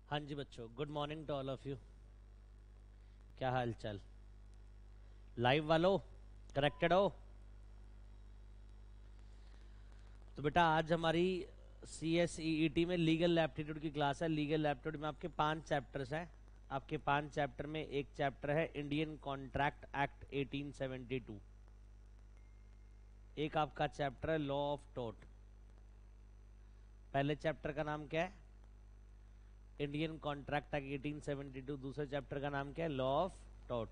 हाँ जी बच्चों, good morning to all of you. क्या हाल चाल? लाइव वालों, कनेक्टेड हो? तो बेटा आज हमारी सी एस ई टी में लीगल एप्टीट्यूड की क्लास है। लीगल एप्टीट्यूड में आपके 5 चैप्टर्स हैं। आपके 5 चैप्टर में एक चैप्टर है इंडियन कॉन्ट्रैक्ट एक्ट 1872। एक आपका चैप्टर है लॉ ऑफ टॉर्ट। पहले चैप्टर का नाम क्या है? Indian contract act 1872। दूसरे चैप्टर का नाम क्या है? Law of tort.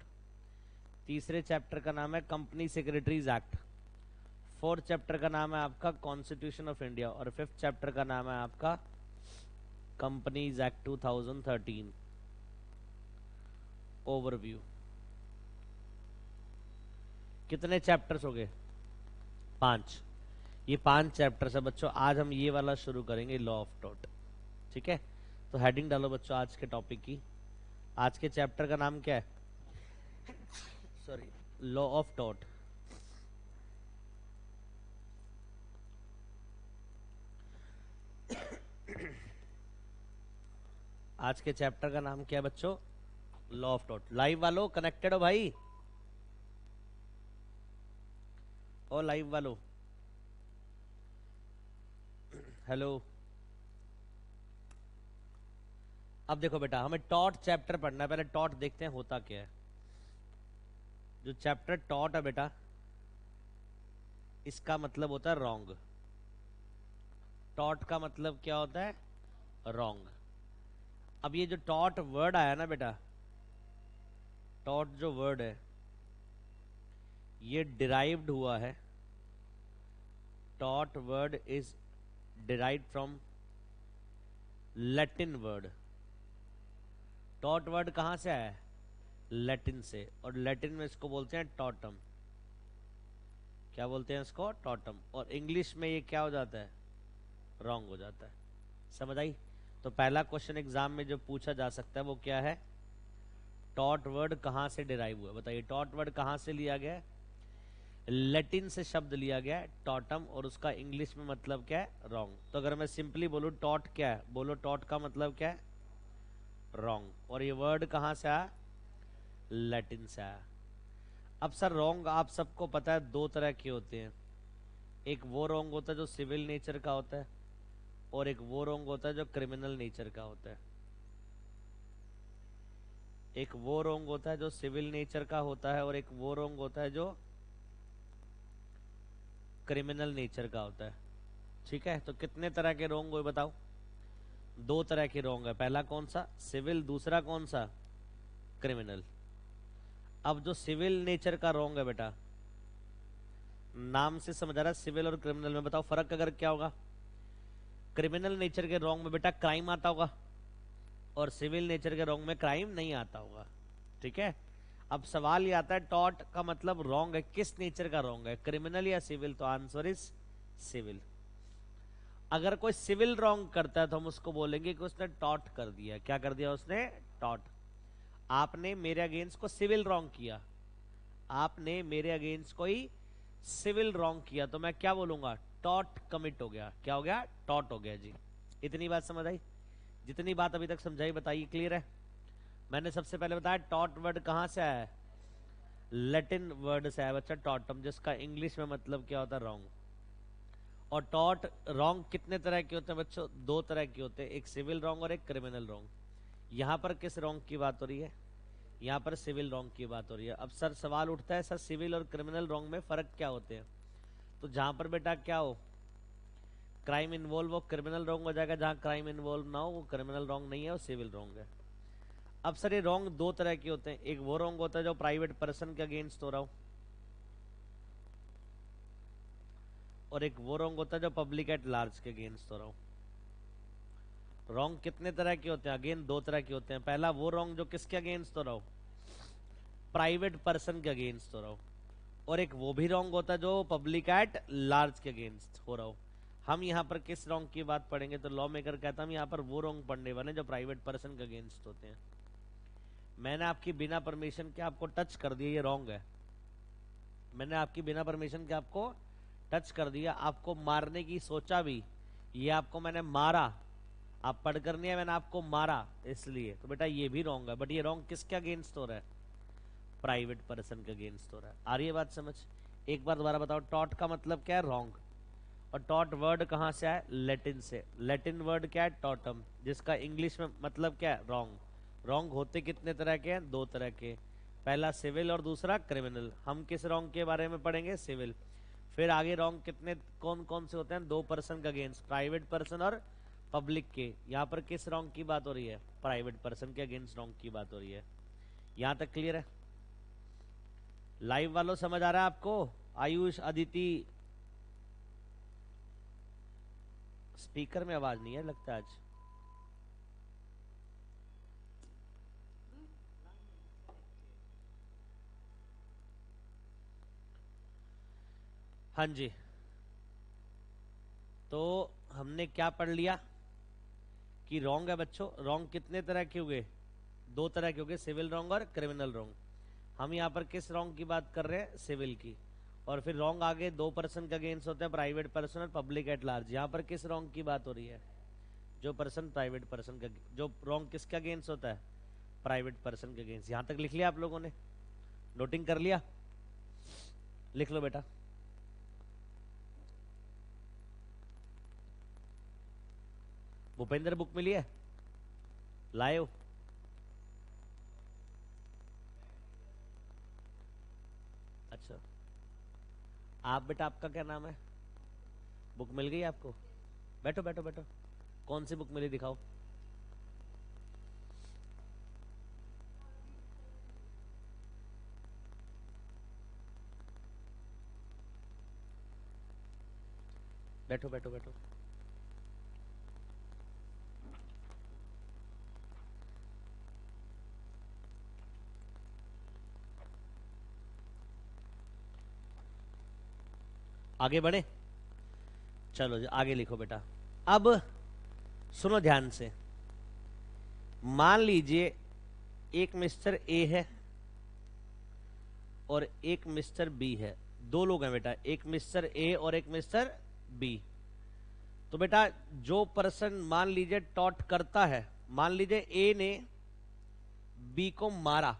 तीसरे चैप्टर का नाम है company secretaries act. Fourth chapter का नाम है आपका कॉन्स्टिट्यूशन ऑफ इंडिया। और फिफ्थ चैप्टर का नाम है आपका कंपनीज एक्ट 2013। ओवरव्यू। कितने चैप्टर्स हो गए? 5। ये 5 चैप्टर्स है बच्चों। आज हम ये वाला शुरू करेंगे, लॉ ऑफ टॉर्ट। ठीक है, तो हेडिंग डालो बच्चों आज के टॉपिक की। आज के चैप्टर का नाम क्या है? Sorry, law of tort. आज के चैप्टर का नाम क्या है बच्चों? Law of tort. लाइव वालों कनेक्टेड हो भाई? ओ लाइव वालों, हेलो। अब देखो बेटा, हमें टॉर्ट चैप्टर पढ़ना है। पहले टॉर्ट देखते हैं होता क्या है। जो चैप्टर टॉर्ट है बेटा, इसका मतलब होता है रॉन्ग। टॉर्ट का मतलब क्या होता है? रॉन्ग। अब ये जो टॉर्ट वर्ड आया ना बेटा, टॉर्ट जो वर्ड है ये डिराइव्ड हुआ है। Tort word is derived from Latin word. Tort word कहां से आया है? लैटिन से। और लैटिन में इसको बोलते हैं टॉटम। क्या बोलते हैं इसको? टॉटम। और इंग्लिश में ये क्या हो जाता है? रॉन्ग हो जाता है। समझ आई? तो पहला क्वेश्चन एग्जाम में जो पूछा जा सकता है वो क्या है? टॉट वर्ड कहां से डिराइव हुआ? बताइए, टॉट वर्ड कहां से लिया गया? लैटिन से शब्द लिया गया है टॉटम, और उसका इंग्लिश में मतलब क्या है? रॉन्ग। तो अगर मैं सिंपली बोलूं टॉट क्या है, बोलो टॉट का मतलब क्या है? रॉन्ग। और ये वर्ड कहां से आया? लैटिन से आया। अब सर रॉन्ग आप सबको पता है दो तरह के होते हैं। एक वो रॉन्ग होता है जो सिविल नेचर का होता है, और एक वो रॉन्ग होता है जो क्रिमिनल नेचर का होता है। एक वो रॉन्ग होता है जो सिविल नेचर का होता है, और एक वो रॉन्ग होता है जो क्रिमिनल नेचर का होता है। ठीक है, तो कितने तरह के रॉन्ग हुए बताओ? 2 तरह के रॉन्ग है। पहला कौन सा? सिविल। दूसरा कौन सा? क्रिमिनल। अब जो सिविल नेचर का रॉन्ग है बेटा, नाम से समझ आ रहा है सिविल और क्रिमिनल में। बताओ फर्क अगर क्या होगा? क्रिमिनल नेचर के रॉन्ग में बेटा क्राइम आता होगा, और सिविल नेचर के रॉन्ग में क्राइम नहीं आता होगा। ठीक है, अब सवाल ये आता है टॉर्ट का मतलब रॉन्ग है, किस नेचर का रॉन्ग है, क्रिमिनल या सिविल? तो आंसर इज सिविल। अगर कोई सिविल रॉन्ग करता है तो हम उसको बोलेंगे कि उसने टॉर्ट कर दिया। क्या कर दिया उसने? टॉर्ट। आपने मेरे अगेंस्ट को सिविल रॉन्ग किया, आपने मेरे अगेंस्ट कोई सिविल रॉन्ग किया, तो मैं क्या बोलूंगा? टॉर्ट कमिट हो गया। क्या हो गया? टॉर्ट हो गया जी। इतनी बात समझ आई? जितनी बात अभी तक समझाई बताइए, क्लियर है? मैंने सबसे पहले बताया टॉट वर्ड कहां से आया है? लैटिन वर्ड से आया बच्चा, टॉटम, जिसका इंग्लिश में मतलब क्या होता है? रॉन्ग। और टॉट रॉन्ग कितने तरह के होते हैं बच्चों? 2 तरह के होते हैं, एक सिविल रॉन्ग और एक क्रिमिनल रॉन्ग। यहां पर किस रॉन्ग की बात हो रही है? यहाँ पर सिविल रॉन्ग की बात हो रही है। अब सर सवाल उठता है, सर सिविल और क्रिमिनल रॉन्ग में फर्क क्या होते हैं? तो जहां पर बेटा क्या हो, क्राइम इन्वॉल्व हो, क्रिमिनल रॉन्ग हो जाएगा। जहां क्राइम इन्वॉल्व ना हो वो क्रिमिनल रॉन्ग नहीं है, वो सिविल रॉन्ग है। अब सर ये रॉन्ग 2 तरह के होते हैं। एक वो रॉन्ग होता है जो प्राइवेट पर्सन के अगेंस्ट हो रहा हो, और एक वो रॉन्ग होता है जो पब्लिक एट लार्ज के अगेंस्ट हो रहा हो। रॉन्ग कितने तरह के होते हैं? अगेन 2 तरह के होते हैं। पहला वो रॉन्ग जो किसके अगेंस्ट हो रहा हो? प्राइवेट पर्सन के अगेंस्ट हो रहा हो। और एक वो भी रॉन्ग होता है जो पब्लिक एट लार्ज के अगेंस्ट हो रहा हो। हम यहाँ पर किस रॉन्ग की बात पढ़ेंगे? तो लॉ मेकर कहता हम यहाँ पर वो रॉन्ग पढ़ने वाले जो प्राइवेट पर्सन के अगेंस्ट होते हैं। मैंने आपकी बिना परमिशन के आपको टच कर दिया, ये रॉन्ग है। मैंने आपकी बिना परमिशन के आपको टच कर दिया, आपको मारने की सोचा भी, ये आपको मैंने मारा, आप पढ़कर नहीं है, मैंने आपको मारा इसलिए, तो बेटा ये भी रॉन्ग है। बट ये रॉन्ग किसके अगेंस्ट हो रहा है? प्राइवेट पर्सन के अगेंस्ट हो रहा है। आ रही है बात समझ? एक बार दोबारा बताओ, टॉट का मतलब क्या है? रॉन्ग। और टॉट वर्ड कहाँ से आया? लैटिन से। लैटिन वर्ड क्या है? टॉटम, जिसका इंग्लिश में मतलब क्या है? रॉन्ग। रॉन्ग होते कितने तरह के हैं? दो तरह के, पहला सिविल और दूसरा क्रिमिनल। हम किस रॉन्ग के बारे में पढ़ेंगे? सिविल। फिर आगे रॉन्ग कितने कौन कौन से होते हैं? दो पर्सन के अगेंस्ट, प्राइवेट पर्सन और पब्लिक के। यहाँ पर किस रॉन्ग की बात हो रही है? प्राइवेट पर्सन के अगेंस्ट रॉन्ग की बात हो रही है। यहाँ तक क्लियर है? लाइव वालों समझ आ रहा है आपको? आयुष, अदिति, स्पीकर में आवाज नहीं है लगता आज। हाँ जी, तो हमने क्या पढ़ लिया कि रॉन्ग है बच्चों। रॉन्ग कितने तरह के हुए? दो तरह के हो गए, सिविल रॉन्ग और क्रिमिनल रॉन्ग। हम यहाँ पर किस रॉन्ग की बात कर रहे हैं? सिविल की। और फिर रॉन्ग आगे दो पर्सन के अगेंस्ट होते हैं, प्राइवेट पर्सन और पब्लिक एट लार्ज। यहाँ पर किस रॉन्ग की बात हो रही है? जो पर्सन प्राइवेट पर्सन का, जो रॉन्ग किसके अगेंस्ट होता है? प्राइवेट पर्सन के अगेंस्ट। यहाँ तक लिख लिया आप लोगों ने? नोटिंग कर लिया? लिख लो बेटा। भूपेंद्र बुक मिली है? लाए हो? अच्छा, आप बेटा, आपका क्या नाम है? बुक मिल गई आपको? बैठो बैठो बैठो। कौन सी बुक मिली दिखाओ। बैठो बैठो बैठो। आगे बढ़े? चलो जी, आगे लिखो बेटा। अब सुनो ध्यान से। मान लीजिए एक मिस्टर ए है और एक मिस्टर बी है। दो लोग हैं बेटा, एक मिस्टर ए और एक मिस्टर बी। तो बेटा जो पर्सन मान लीजिए टॉट करता है, मान लीजिए ए ने बी को मारा,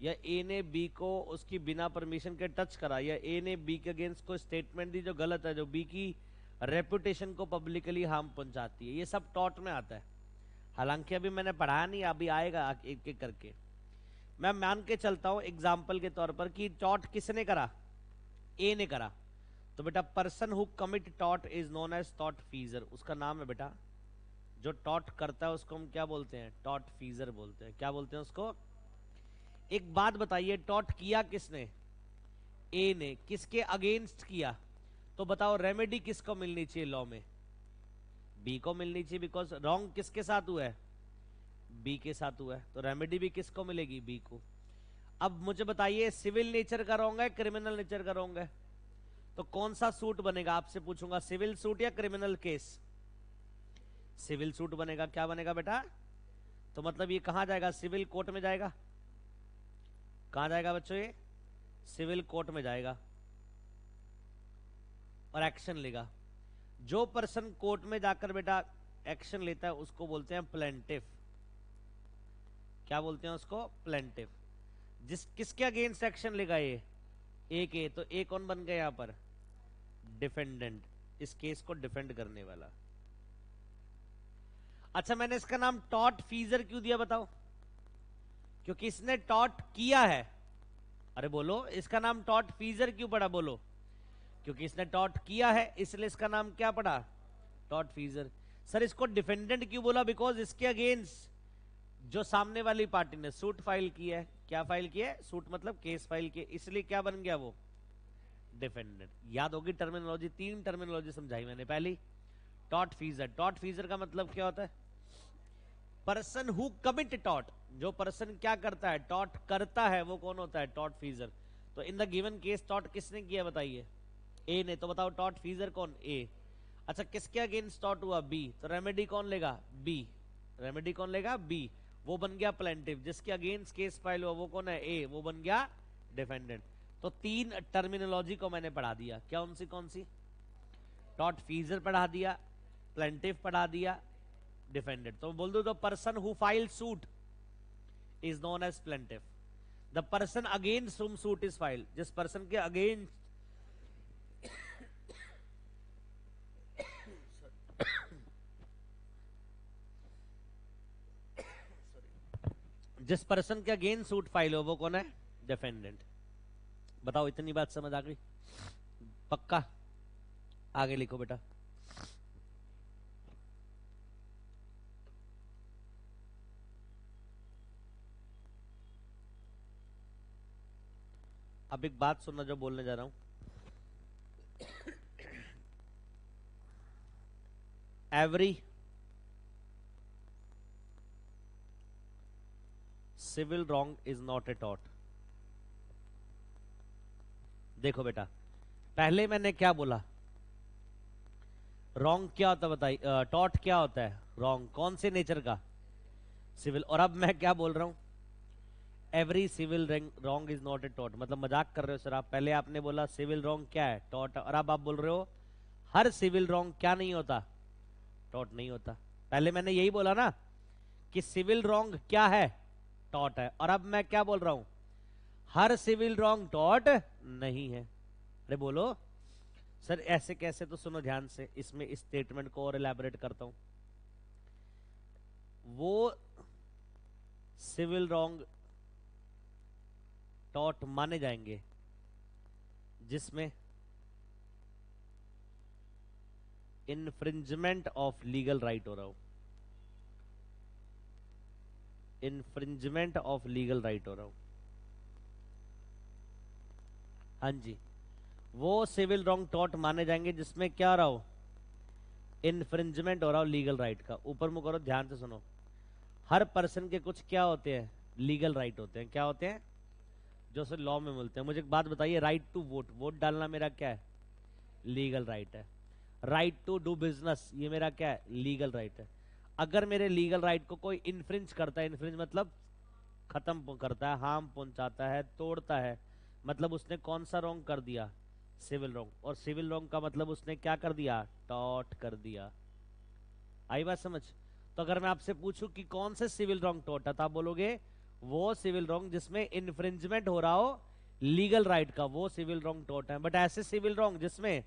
या ए ने बी को उसकी बिना परमिशन के टच करा, या ए ने बी के अगेंस्ट कोई स्टेटमेंट दी जो गलत है, जो बी की रेपुटेशन को पब्लिकली हार्म पहुंचाती है, ये सब टॉट में आता है। हालांकि अभी मैंने पढ़ाया नहीं, अभी आएगा एक एक करके। मैं मान के चलता हूं एग्जाम्पल के तौर पर कि टॉट किसने करा? ए ने करा। तो बेटा person who commit taught is known as taught फीजर। उसका नाम है बेटा, जो टॉट करता है उसको हम क्या बोलते हैं? टॉट फीजर बोलते हैं। क्या बोलते हैं उसको? एक बात बताइए, टॉट किया किसने? ए ने। किसके अगेंस्ट किया? तो बताओ रेमेडी किसको मिलनी चाहिए लॉ में? बी को मिलनी चाहिए, बिकॉज रॉन्ग किसके साथ हुआ है? बी के साथ हुआ है, तो रेमेडी भी किसको मिलेगी? बी को। अब मुझे बताइए, सिविल नेचर का रॉन्ग है, क्रिमिनल नेचर का रॉन्ग है? तो कौन सा सूट बनेगा? आपसे पूछूंगा, सिविल सूट या क्रिमिनल केस? सिविल सूट बनेगा। क्या बनेगा बेटा? तो मतलब ये कहां जाएगा? सिविल कोर्ट में जाएगा। कहां जाएगा बच्चों? ये सिविल कोर्ट में जाएगा और एक्शन लेगा। जो पर्सन कोर्ट में जाकर बेटा एक्शन लेता है उसको बोलते हैं प्लेंटिफ। क्या बोलते हैं उसको? प्लेंटिफ। जिस किसके अगेंस्ट एक्शन लेगा ये? ए के। तो ए कौन बन गया यहां पर? डिफेंडेंट, इस केस को डिफेंड करने वाला। अच्छा, मैंने इसका नाम टॉट फीजर क्यों दिया बताओ? क्योंकि इसने टॉट किया है। अरे बोलो, इसका नाम टॉट फीजर क्यों पड़ा? बोलो। क्योंकि इसने टॉट किया है, इसलिए इसका नाम क्या पड़ा? टॉट फीजर। सर इसको डिफेंडेंट क्यों बोला? बिकॉज इसके अगेंस्ट जो सामने वाली पार्टी ने सूट फाइल की है। क्या फाइल की है? सूट मतलब केस फाइल की, इसलिए क्या बन गया वो? डिफेंडेंट। याद होगी टर्मिनोलॉजी, तीन टर्मिनोलॉजी समझाई मैंने। पहली टॉट फीजर। टॉट फीजर का मतलब क्या होता है? Person who commit taught. जो पर्सन क्या करता है? टॉट करता है, वो कौन होता है? टॉट फीजर। तो in the given case taught किसने किया बताइए? ए ने। तो बताओ टॉट फीजर कौन? ए। अच्छा, किसके अगेंस्ट टॉट हुआ? बी। तो रेमेडी कौन लेगा? बी। रेमेडी कौन लेगा? बी। वो बन गया प्लेंटिफ। जिसके अगेंस्ट केस फाइल हुआ वो कौन है? ए। वो बन गया डिफेंडेंट। तो तीन टर्मिनोलॉजी को मैंने पढ़ा दिया। क्या उनसी कौन सी? टॉट फीजर पढ़ा दिया, प्लेंटिफ पढ़ा दिया, डिफेंडेड। तो बोल दो the person who file suit is known as plaintiff. The person against whom suit is file, जिस पर्सन के अगेंस्ट जिस पर्सन के अगेंस्ट सूट फाइल हो वो कौन है? डिफेंडेंट। बताओ इतनी बात समझ आ गई? पक्का? आगे लिखो बेटा। अब एक बात सुनना जो बोलने जा रहा हूं। Every civil wrong is not a टॉट। देखो बेटा, पहले मैंने क्या बोला? रॉन्ग क्या होता है बताइए? टॉट क्या होता है? रॉन्ग कौन से नेचर का? सिविल। और अब मैं क्या बोल रहा हूं? Every civil wrong is not a टॉट। मतलब मजाक कर रहे हो सर आप? पहले आपने बोला सिविल रॉन्ग क्या है? टॉट। और अब आप बोल रहे हो हर सिविल रॉन्ग क्या नहीं होता? टॉट नहीं होता। पहले मैंने यही बोला ना कि सिविल रॉन्ग क्या है? टॉट है। और अब मैं क्या बोल रहा हूं? हर सिविल रॉन्ग टॉट नहीं है। अरे बोलो सर ऐसे कैसे? तो सुनो ध्यान से, इसमें इस स्टेटमेंट को और एलैबोरेट करता हूं। वो सिविल रॉन्ग टॉट माने जाएंगे जिसमें इन्फ्रिंजमेंट ऑफ लीगल राइट हो रहा हो। इन्फ्रिंजमेंट ऑफ लीगल राइट हो रहा हो। हाँ जी, वो सिविल रॉन्ग टॉट माने जाएंगे जिसमें क्या रहा हो? इन्फ्रिंजमेंट हो रहा हो लीगल राइट का। ऊपर मुंह करो, ध्यान से सुनो। हर पर्सन के कुछ क्या होते हैं? लीगल राइट होते हैं। क्या होते हैं? जो सिर्फ लॉ में मिलते हैं। मुझे एक बात बताइए, राइट टू वोट, वोट डालना मेरा क्या है? लीगल राइट है। राइट टू डू बिजनेस, ये मेरा क्या है? लीगल राइट है। अगर मेरे लीगल राइट को कोई इन्फ्रिंज करता है, इन्फ्रिंज मतलब खत्म करता है, हार्म पहुंचाता है, तोड़ता है, मतलब उसने कौन सा रॉन्ग कर दिया? Civil wrong. और सिविल रॉन्ग का मतलब उसने क्या कर दिया? टॉट कर दिया। आई बात समझ? तो अगर मैं आपसे पूछूं कि कौन से सिविल रॉन्ग टॉट है, तो आप बोलोगे वो सिविल रॉन्ग जिसमें इन्फ्रिंजमेंट हो रहा हो लीगल राइट का, वो सिविल रॉन्ग टॉट है। बट ऐसे सिविल रॉन्ग जिसमें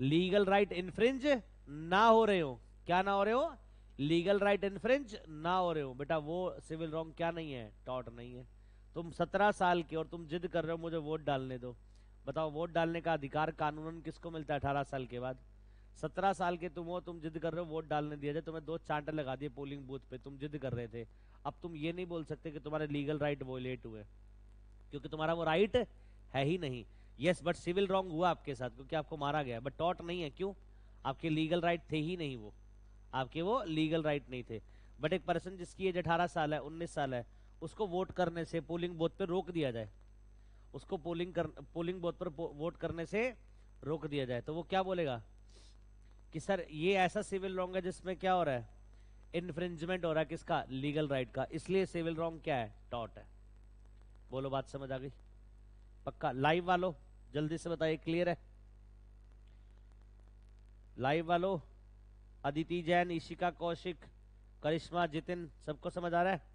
लीगल राइट इन्फ्रिंज ना हो रहे हो, क्या ना हो रहे हो? लीगल राइट इन्फ्रिंज ना हो रहे हो, बेटा वो सिविल रॉन्ग क्या नहीं है? टॉट नहीं है। तुम 17 साल के और तुम जिद कर रहे हो मुझे वोट डालने दो। बताओ वोट डालने का अधिकार कानूनन किसको मिलता है 18 साल के बाद? 17 साल के तुम हो, तुम जिद कर रहे हो वोट डालने दिया जाए, तुम्हें 2 चांटे लगा दिए पोलिंग बूथ पे, तुम जिद कर रहे थे। अब तुम ये नहीं बोल सकते कि तुम्हारे लीगल राइट वोलेट हुए, क्योंकि तुम्हारा वो राइट है ही नहीं। यस बट सिविल रॉन्ग हुआ आपके साथ क्योंकि आपको मारा गया, बट टॉट नहीं है। क्यों? आपके लीगल राइट थे ही नहीं, वो आपके वो लीगल राइट नहीं थे। बट एक पर्सन जिसकी एज 18 साल है, 19 साल है, उसको वोट करने से पोलिंग बूथ पे रोक दिया जाए, उसको पोलिंग बूथ पर वोट करने से रोक दिया जाए, तो वो क्या बोलेगा कि सर ये ऐसा सिविल रॉन्ग है जिसमें क्या हो रहा है? इन्फ्रिंजमेंट हो रहा है किसका? लीगल राइट का, इसलिए सिविल रॉन्ग क्या है? टॉट है। बोलो बात समझ आ गई? पक्का? लाइव वालों जल्दी से बताइए, क्लियर है? लाइव वालों अदिति, जैन, ईशिका, कौशिक, करिश्मा, जितिन, सबको समझ आ रहा है?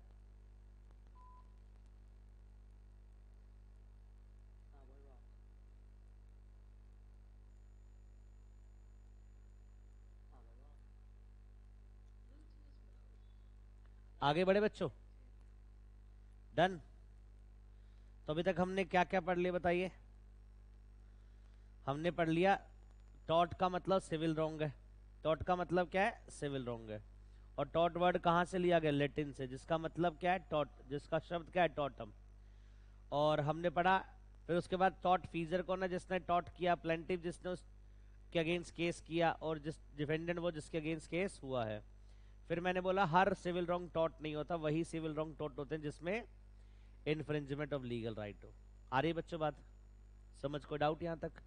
आगे बढ़े बच्चों? डन? तो अभी तक हमने क्या क्या पढ़ लिया बताइए? हमने पढ़ लिया टॉट का मतलब सिविल रॉन्ग है। टॉट का मतलब क्या है? सिविल रॉन्ग है। और टॉट वर्ड कहां से लिया गया? लैटिन से, जिसका मतलब क्या है? टॉट, जिसका शब्द क्या है? टॉटम। और हमने पढ़ा फिर उसके बाद टॉट फीजर कौन है? जिसने टॉट किया। प्लेंटिव जिसने उसके अगेंस्ट केस किया, और जिस डिफेंडेंट वो जिसके अगेंस्ट केस हुआ है। फिर मैंने बोला हर सिविल रॉन्ग टॉट नहीं होता, वही सिविल रॉन्ग टॉट होते हैं जिसमें इन्फ्रिंजमेंट ऑफ लीगल राइट हो। आ रही बच्चों बात समझ? कोई डाउट यहां तक?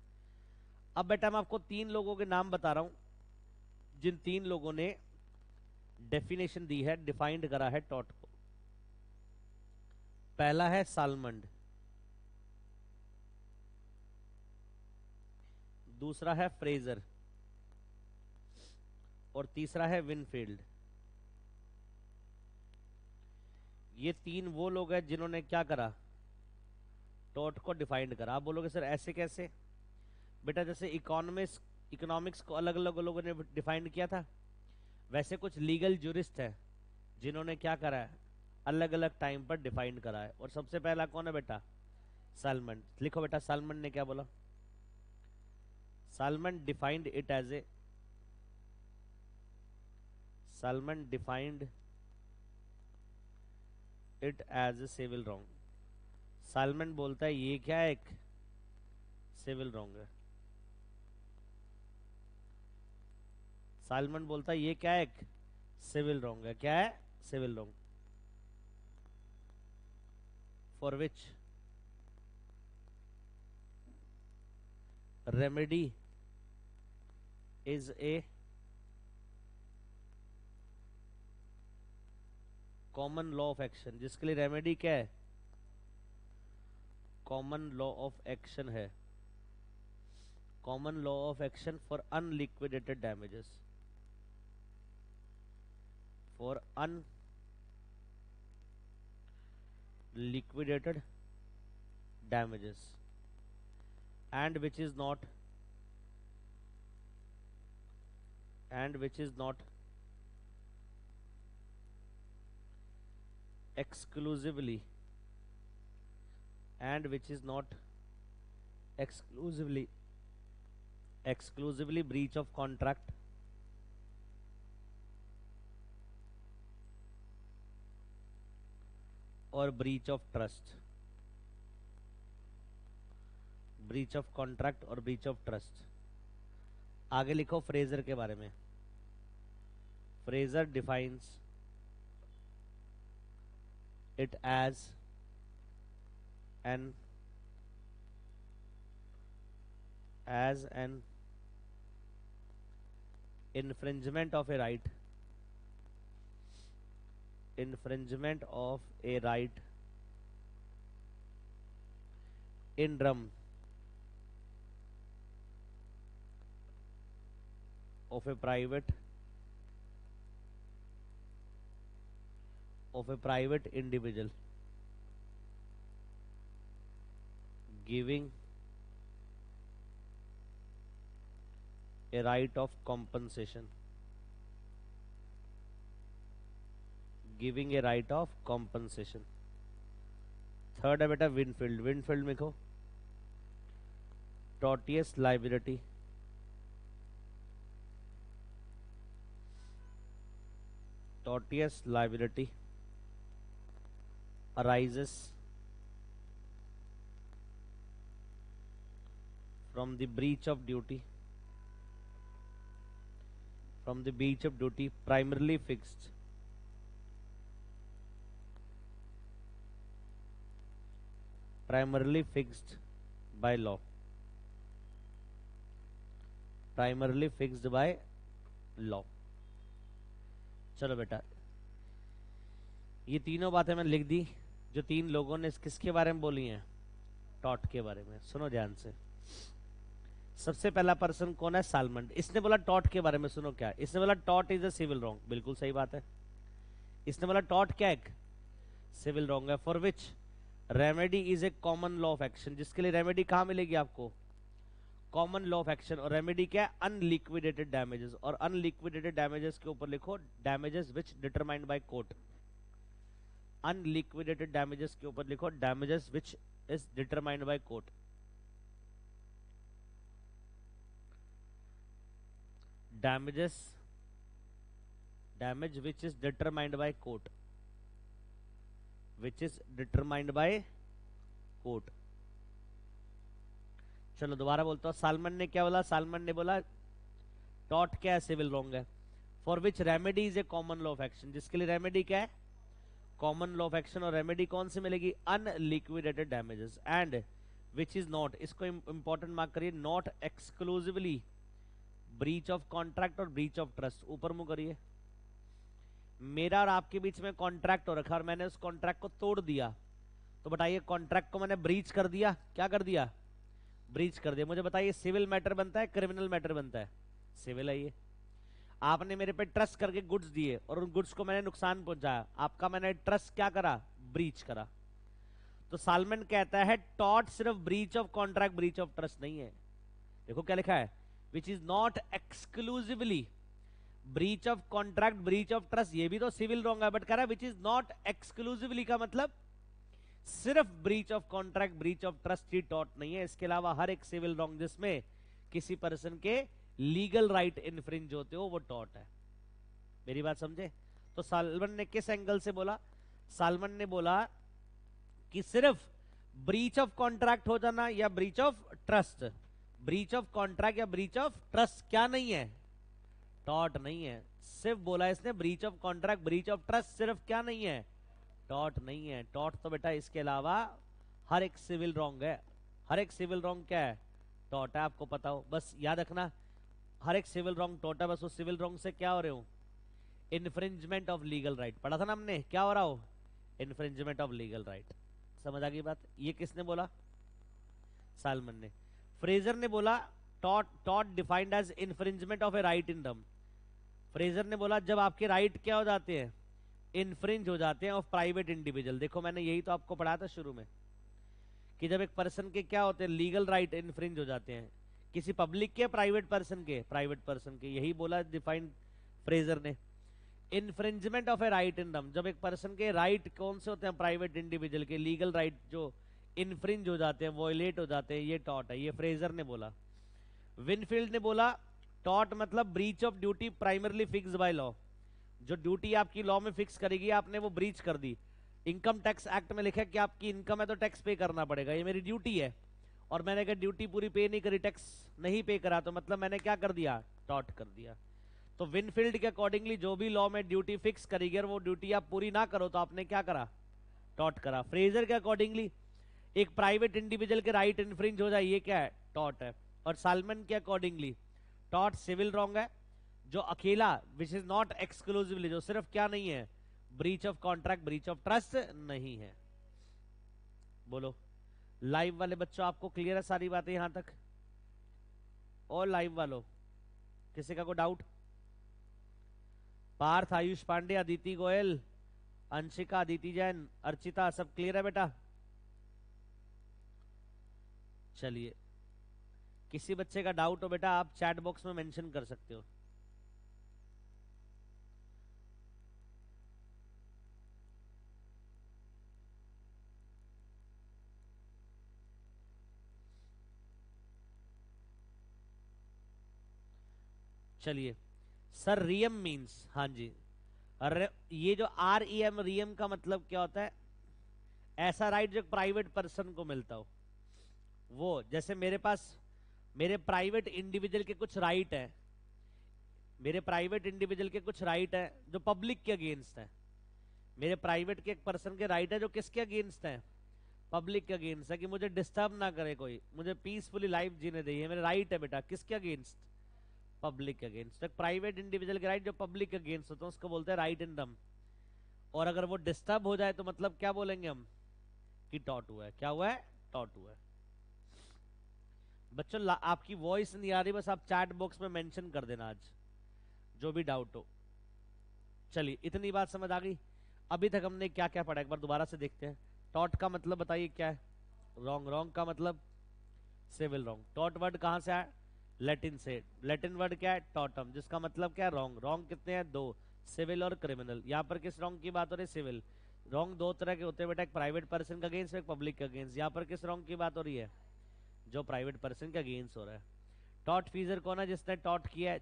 अब बेटा मैं आपको 3 लोगों के नाम बता रहा हूं जिन 3 लोगों ने डेफिनेशन दी है, डिफाइंड करा है टॉट को। पहला है सालमंड, दूसरा है फ्रेजर, और तीसरा है विनफील्ड। ये तीन वो लोग हैं जिन्होंने क्या करा, टॉर्ट को डिफाइंड करा। आप बोलोगे सर ऐसे कैसे? बेटा जैसे इकोनॉमिक्स को अलग अलग लोगों ने डिफाइंड किया था, वैसे कुछ लीगल जूरिस्ट है जिन्होंने क्या करा है, अलग अलग टाइम पर डिफाइंड करा है। और सबसे पहला कौन है बेटा? सालमन। लिखो बेटा, सालमन ने क्या बोला? Salmond defined it as a, Salmond defined it as a civil wrong. Salmond बोलता है ये क्या है, एक सिविल रॉन्ग है। सालमन बोलता है ये क्या है, एक सिविल रॉन्ग है। क्या है? Civil wrong. For which remedy is a common law of action, जिसके लिए रेमेडी क्या है? कॉमन लॉ ऑफ एक्शन है। Common law of action for unliquidated damages, for unliquidated damages and which is not exclusively breach of contract or breach of trust, breach of contract और breach of trust. आगे लिखो Fraser के बारे में। Fraser defines it as an infringement of a right, infringement of a right in drum of a private individual giving a right of compensation, giving a right of compensation। Third है बेटा Winfield. Winfield में लिखो tortious liability, tortious liability arises from the breach of duty, primarily fixed by law, primarily fixed by law। चलो बेटा, ये तीनों बातें मैंने लिख दी जो तीन लोगों ने किसके बारे में बोली हैं, टॉट के बारे में। सुनो ध्यान से। सबसे पहला पर्सन कौन है? सालमन। इसने बोला टॉट के बारे में, सुनो क्या इसने बोला, टॉट इज अ सिविल रॉन्ग। बिल्कुल सही बात है। इसने बोला टॉट क्या है? सिविल रॉन्ग है। For which remedy is a common law of action, जिसके लिए रेमेडी कहां मिलेगी आपको? Common law of action. और रेमेडी क्या है? Unliquidated damages. और अनलिक्विडेटेड डैमेजेस के ऊपर लिखो damages which determined by court. Unliquidated damages के ऊपर लिखो damages which is determined by court. damage which is determined by court, चलो दोबारा बोलता हूं। सालमन ने क्या बोला? सालमन ने बोला टॉट क्या है? सिविल रॉन्ग है। For which remedy is a common law of action, जिसके लिए रेमेडी क्या है? Common law of action. और रेमेडी कौन सी मिलेगी? Unliquidated damages. And which is not, इसको इंपॉर्टेंट मार्क करिए, not exclusively breach of contract और ब्रीच ऑफ ट्रस्ट। ऊपर मुंह करिए। मेरा और आपके बीच में कॉन्ट्रैक्ट हो रखा और मैंने उस कॉन्ट्रैक्ट को तोड़ दिया, तो बताइए कॉन्ट्रैक्ट को मैंने ब्रीच कर दिया। क्या कर दिया? ब्रीच कर दिया। मुझे बताइए सिविल मैटर बनता है क्रिमिनल मैटर बनता है? सिविल है ये। आपने मेरे पे ट्रस्ट करके गुड्स दिए और उन गुड्स को मैंने नुकसान पहुंचाया, आपका मैंने ट्रस्ट क्या करा, ब्रीच करा। तो सालमन कहता है टॉट सिर्फ breach of contract breach of trust नहीं है। देखो क्या लिखा है, which is not exclusively breach of contract breach of trust, ये भी तो सिविल रॉन्ग है, बट कह रहा है विच इज नॉट एक्सक्लूसिवली का मतलब सिर्फ breach of contract breach of trust he taught नहीं है, इसके अलावा हर एक सिविल रॉन्ग जिसमें किसी पर्सन के लीगल राइट इन्फ्रिंज होते हो वो टॉट है। मेरी बात समझे? तो सालमन ने किस एंगल से बोला, सालमन ने बोला कि सिर्फ ब्रीच ऑफ कॉन्ट्रैक्ट हो जाना या breach of trust, breach of contract या ब्रीच ऑफ ट्रस्ट क्या नहीं है, टॉट नहीं है। सिर्फ बोला इसने breach of contract breach of trust सिर्फ क्या नहीं है, टॉट नहीं है। टॉट तो बेटा इसके अलावा हर एक सिविल रॉन्ग है, हर एक सिविल रॉन्ग क्या है, टॉट है। आपको पता हो, बस याद रखना हर एक सिविल रॉन्ग टॉट है, बस उस सिविल रॉन्ग से क्या हो रहे हो, इन्फ्रिंजमेंट ऑफ लीगल राइट। पढ़ा था ना हमने, क्या हो रहा हो, इन्फ्रिंजमेंट ऑफ लीगल राइट। समझ आ गई बात? ये किसने बोला, सालमन ने। फ्रेजर ने बोला taught taught defined as infringement of a right इन दम। फ्रेजर ने बोला जब आपके राइट क्या हो जाते हैं, इन्फ्रिंज हो जाते हैं ऑफ प्राइवेट इंडिविजुअल। देखो मैंने यही तो आपको पढ़ाया था शुरू में कि जब एक पर्सन के क्या होते हैं, लीगल राइट इन्फ्रिंज हो जाते हैं, किसी पब्लिक के प्राइवेट पर्सन के, प्राइवेट पर्सन के, यही बोला डिफाइंड फ्रेजर ने। इन्फ्रिंजमेंट ऑफ ए राइट इन दम, जब एक पर्सन के राइट कौन से होते हैं, प्राइवेट इंडिविजुअल के लीगल राइट जो इन्फ्रिंज हो जाते हैं, वॉयलेट हो जाते हैं, ये टॉट है, ये फ्रेजर ने बोला। विनफील्ड ने बोला टॉट मतलब breach of duty primarily fix by law, जो ड्यूटी आपकी लॉ में फिक्स करेगी आपने वो ब्रीच कर दी। इनकम टैक्स एक्ट में लिखा है कि आपकी इनकम है तो टैक्स पे करना पड़ेगा, ये मेरी ड्यूटी है, और मैंने अगर ड्यूटी पूरी पे नहीं करी, टैक्स नहीं पे करा, तो मतलब मैंने क्या कर दिया, टॉट कर दिया। तो विनफील्ड के अकॉर्डिंगली जो भी लॉ में ड्यूटी फिक्स करेगी और वो ड्यूटी आप पूरी ना करो तो आपने क्या करा, टॉट करा। फ्रेजर के अकॉर्डिंगली एक प्राइवेट इंडिविजुअल के राइट इन्फ्रिंज हो जाए, ये क्या है, टॉट है। और सालमन के अकॉर्डिंगली टॉट सिविल रॉन्ग है, जो अकेला विच इज नॉट एक्सक्लूसिवली, जो सिर्फ क्या नहीं है, breach of contract breach of trust नहीं है। बोलो लाइव वाले बच्चों, आपको क्लियर है सारी बातें यहां तक? और लाइव वालों किसी का कोई डाउट? पार्थ, आयुष पांडे, अदिति गोयल, अंशिका, अदिति जैन, अर्चिता, सब क्लियर है बेटा? चलिए, किसी बच्चे का डाउट हो बेटा आप चैट बॉक्स में मेंशन कर सकते हो। चलिए सर, रियम मींस, हाँ जी, अरे ये जो आर ई एम, रियम का मतलब क्या होता है, ऐसा राइट जो प्राइवेट पर्सन को मिलता हो। वो जैसे मेरे पास मेरे प्राइवेट इंडिविजुअल के कुछ राइट है, मेरे प्राइवेट इंडिविजुअल के कुछ राइट है जो पब्लिक के अगेंस्ट है। मेरे प्राइवेट के एक पर्सन के राइट है जो किसके अगेंस्ट है, पब्लिक के अगेंस्ट है, कि मुझे डिस्टर्ब ना करे कोई, मुझे पीसफुली लाइफ जीने दे, ये मेरा राइट है बेटा, किसके अगेंस्ट, पब्लिक के अगेंस्ट। एक प्राइवेट इंडिविजुअल के राइट जो पब्लिक के अगेंस्ट होते हैं उसको बोलते हैं राइट इन दम। और अगर वो डिस्टर्ब हो जाए तो मतलब क्या बोलेंगे हम, कि टॉट हुआ है। क्या हुआ है, टॉट हुआ है। बच्चों आपकी वॉइस नहीं आ रही, बस आप चैट बॉक्स में मेंशन कर देना आज जो भी डाउट हो। चलिए इतनी बात समझ आ गई। अभी तक हमने क्या क्या पढ़ा, एक बार दोबारा से देखते हैं। टॉट का मतलब बताइए क्या है, रॉन्ग। रॉन्ग का मतलब सिविल रॉन्ग। टॉट वर्ड कहां से आया, लैटिन से। लैटिन वर्ड क्या है, टॉटम, जिसका मतलब क्या है, रॉन्ग। रॉन्ग कितने हैं, दो, सिविल और क्रिमिनल। यहाँ पर किस रॉन्ग की बात हो रही है, सिविल। रॉन्ग दो तरह के होते हैं बेटा, एक प्राइवेट पर्सन का अगेंस्ट, एक पब्लिक का अगेंस्ट। यहाँ पर किस रॉन्ग की बात हो रही है, जो प्राइवेट पर्सन के अगेंस्ट हो रहा है। टॉट फीजर कौन है, जिसने टॉट किया है,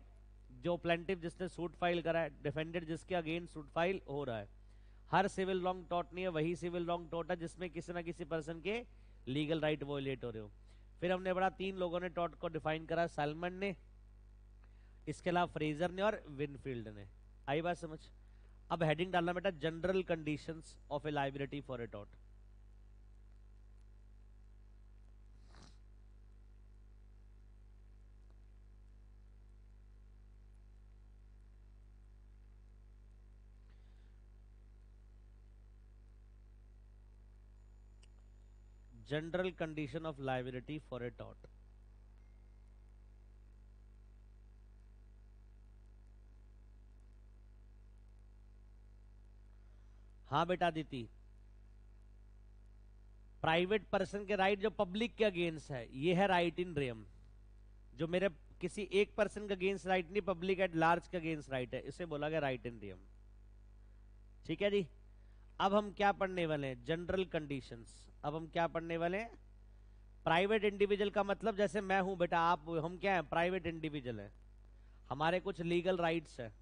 जो प्लेंटिव जिसने सूट फाइल करा है, डिफेंडेड जिसके अगेंस्ट सूट फाइल हो रहा है। हर सिविल रॉन्ग टॉट नहीं है, वही सिविल रॉन्ग टॉट है जिसमें किसी ना किसी पर्सन के लीगल राइट वोलेट हो रहे हो। फिर हमने पढ़ा, तीन लोगों ने टॉट को डिफाइन करा, सालमन ने, इसके अलावा फ्रेजर ने और विनफील्ड ने। आई बात समझ? अब हेडिंग डालना बेटा, general conditions of A liability for a taught. General condition of liability for a taught. हाँ बेटा दीदी, प्राइवेट पर्सन के राइट जो पब्लिक के अगेंस्ट है, ये है राइट इन रेम। जो मेरे किसी एक पर्सन के अगेंस्ट राइट नहीं, पब्लिक एट लार्ज के अगेंस्ट राइट है, इसे बोला गया राइट इन रेम। ठीक है जी। अब हम क्या पढ़ने वाले हैं? General conditions. अब हम क्या पढ़ने वाले हैं? प्राइवेट इंडिविजुअल का मतलब जैसे मैं हूं बेटा, आप, हम क्या है? प्राइवेट इंडिविजुअल है। हमारे कुछ लीगल राइट्स है,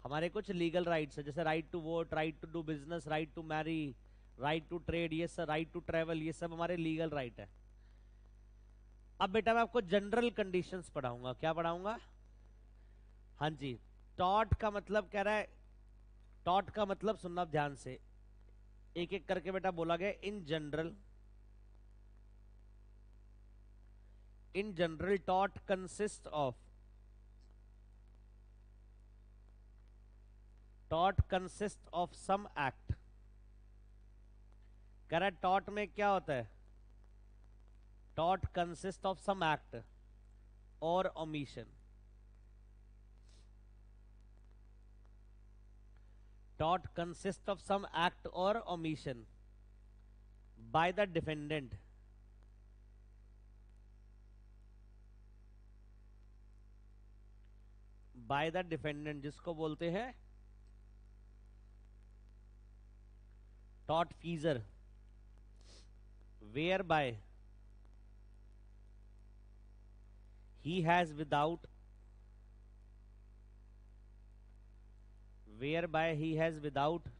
हमारे कुछ लीगल राइट्स है, जैसे right to vote, right to do business, right to marry, right to trade, ये सब, राइट टू ट्रेवल, ये सब हमारे लीगल राइट है। अब बेटा मैं आपको जनरल कंडीशंस पढ़ाऊंगा। क्या पढ़ाऊंगा? हाँ जी। टॉट का मतलब कह रहा है, टॉट का मतलब सुनना ध्यान से, एक एक करके बेटा बोला गया। In general, in general taught consist of, taught consist of some act. कह रहा है टॉट में क्या होता है? Taught consist of some act और omission. Taught consist of some act और omission by the defendant, by the defendant, जिसको बोलते हैं taught फीजर, where bye he has without, whereby he has without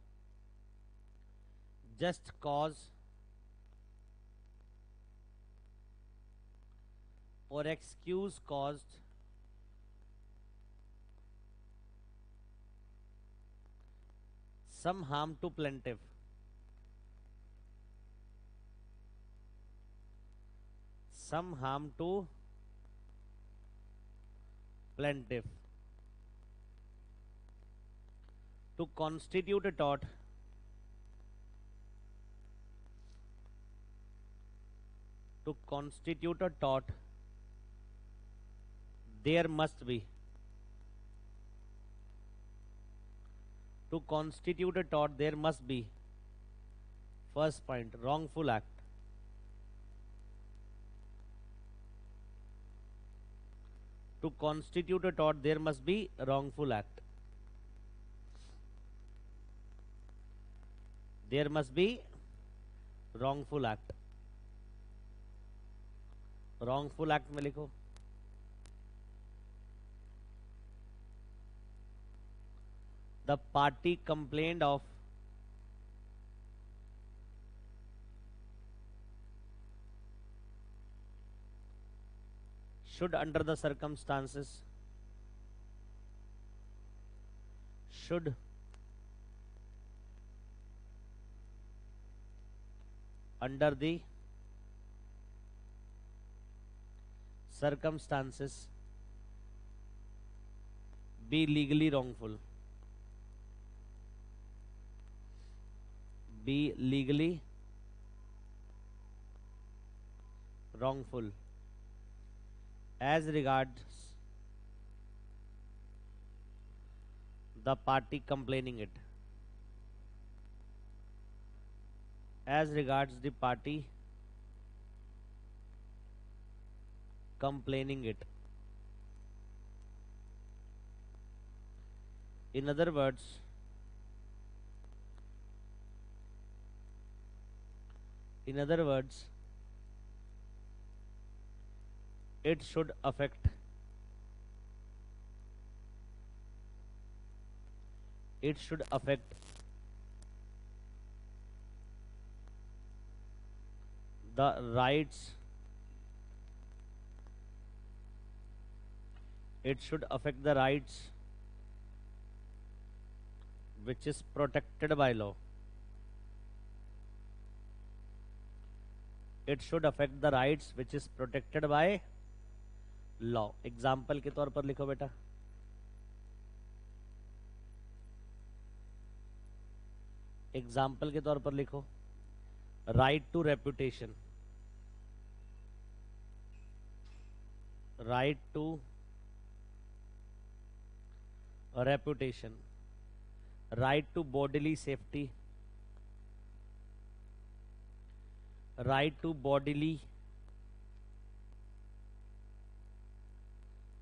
just cause or excuse caused some harm to plaintiff, some harm to plaintiff, to constitute a tort, to constitute a tort there must be, to constitute a tort there must be, first point, wrongful act. To constitute a tort there must be wrongful act. There must be wrongful act. wrongful act में लिखो, the party complained of should under the circumstances, should under the circumstances be legally wrongful, be legally wrongful as regards the party complaining it, as regards the party complaining it. In other words, in other words, it should affect, it should affect the rights, it should affect the rights which is protected by law, it should affect the rights which is protected by law. Example के तौर पर लिखो बेटा, example के तौर पर लिखो, right to reputation, right to reputation, right to bodily safety, right to bodily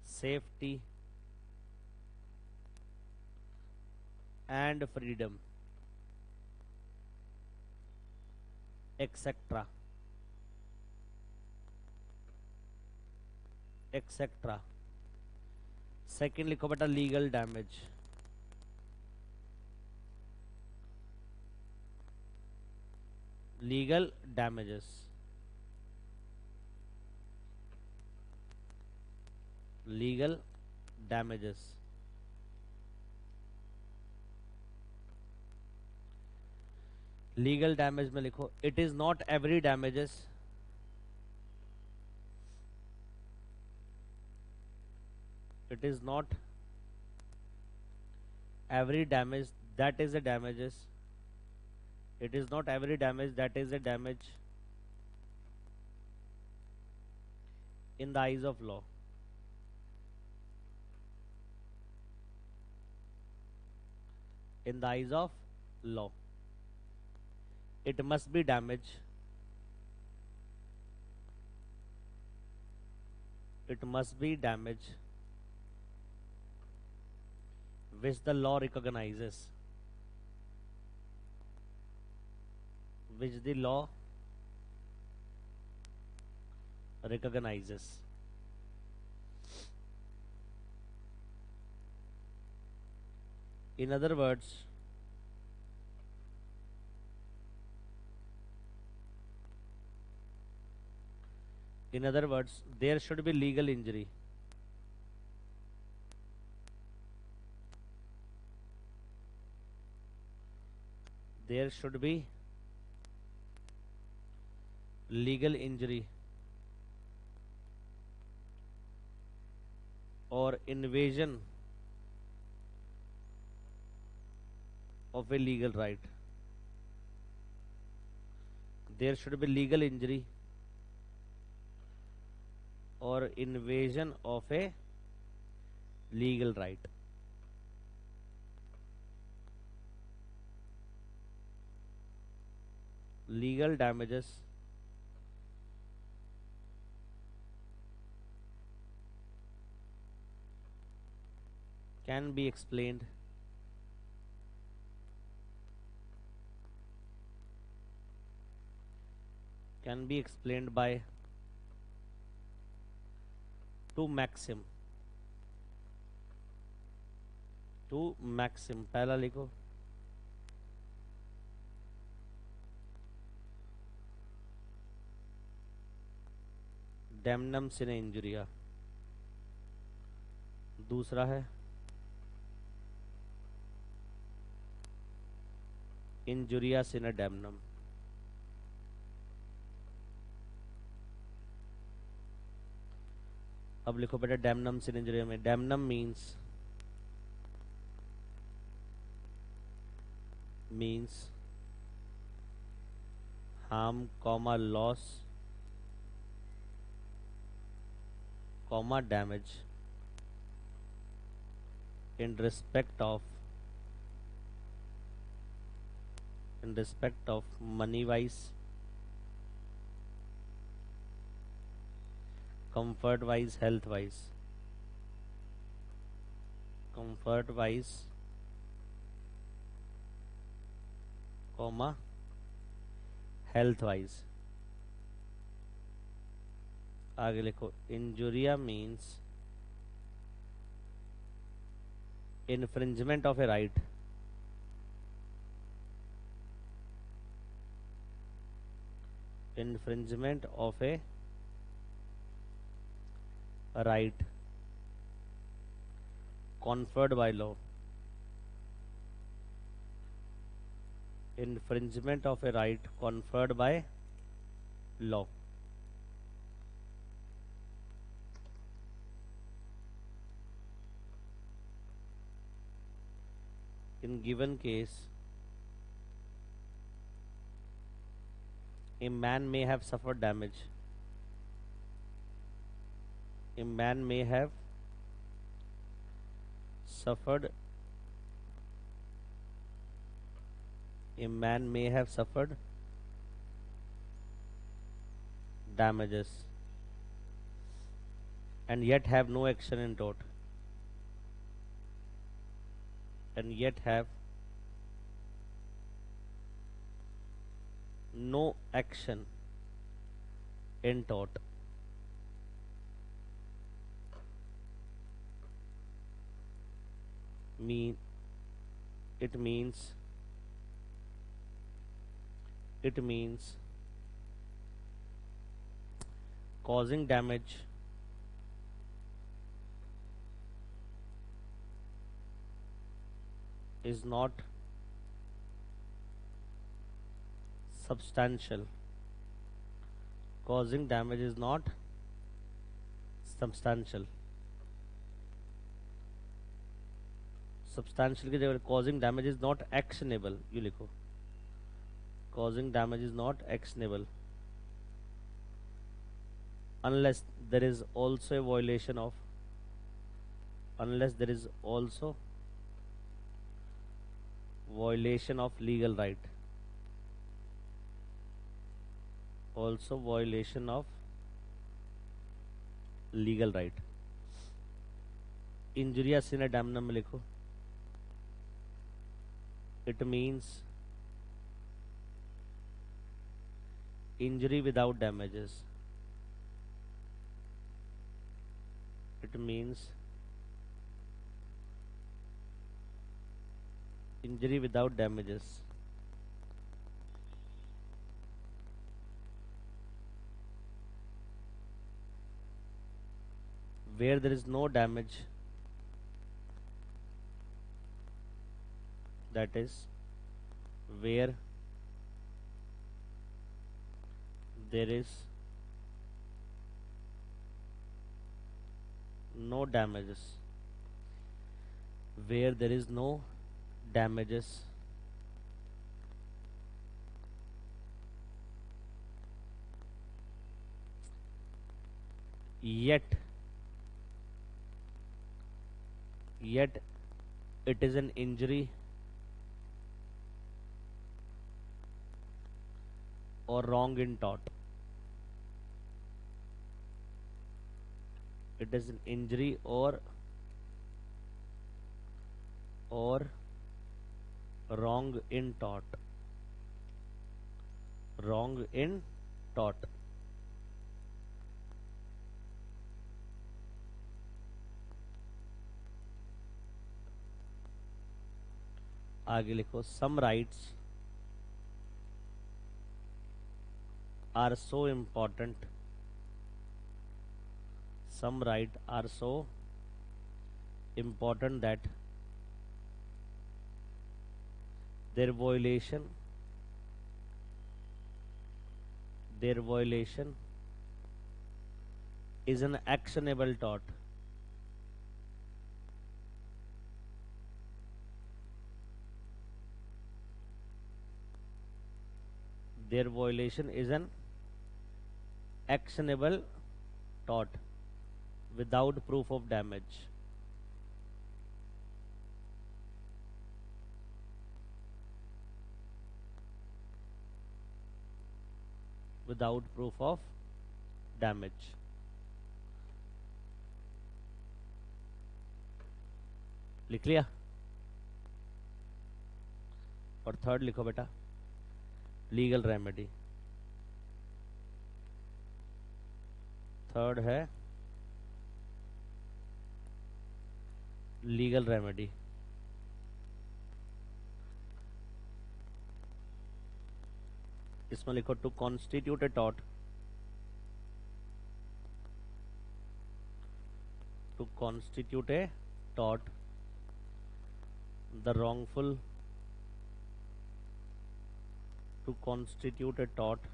safety and freedom, etc., etc. Second लिखो बेटा legal damage. Legal damages, legal damages. Legal damage में लिखो it is not every damages, it is not every damage that is a damages, it is not every damage that is a damage in the eyes of law, in the eyes of law. It must be damage, it must be damage which the law recognizes, which the law recognizes. In other words, there should be legal injury. There should be legal injury or invasion of a legal right. There should be legal injury or invasion of a legal right. Legal damages can be explained by two maxim. पहला लिखो damnum सिने इंजुरिया, दूसरा है इंजुरिया सिने damnum. अब लिखो बेटा damnum सिने इंजुरिया में damnum means harm, loss, damage in respect of money wise, comfort wise, health wise, health wise. आगे लिखो injuria means infringement of a right, infringement of a right conferred by law, infringement of a right conferred by law. In given case, a man may have suffered damage. A man may have suffered damages and yet have no action in tort, and yet have no action in tort. Mean it means it means causing damage is not substantial. Causing damage is not substantial. Substantial की जगह causing damage is not actionable ये लिखो. Causing damage is not actionable unless there is also a violation of violation of legal right. Also violation of legal right. Injuria sine damnum में लिखो. It means injury without damages. It means injury without damages. Where there is no damage, that is where there is no damages, where there is no damages, yet it is an injury or wrong in tort. It is an injury or wrong in tort. Wrong in tort. आगे लिखो. Some rights are so important. Some rights are so important that their violation is an actionable tort. Their violation is an actionable tort without proof of damage. Without proof of damage. लिख लिया. और third लिखो बेटा. Legal remedy. Third है legal remedy. इसमें लिखो to constitute a टॉट. To constitute a टॉट the wrongful to constitute a tort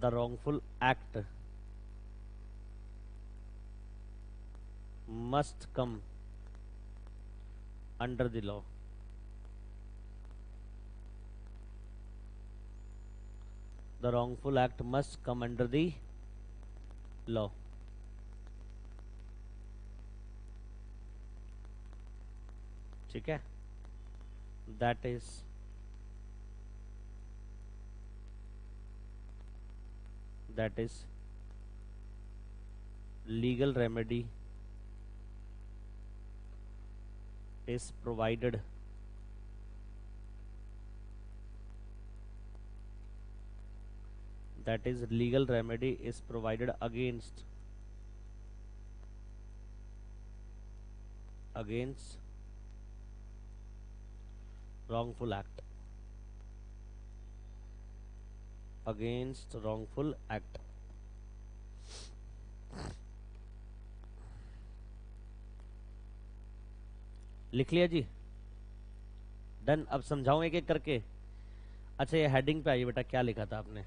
the wrongful act must come under the law. The wrongful act must come under the law. ठीक है. That is that is legal remedy is provided against wrongful act, लिख लिया जी, done. अब समझाऊं एक एक करके। अच्छा ये हेडिंग पे आइए बेटा, क्या लिखा था आपने?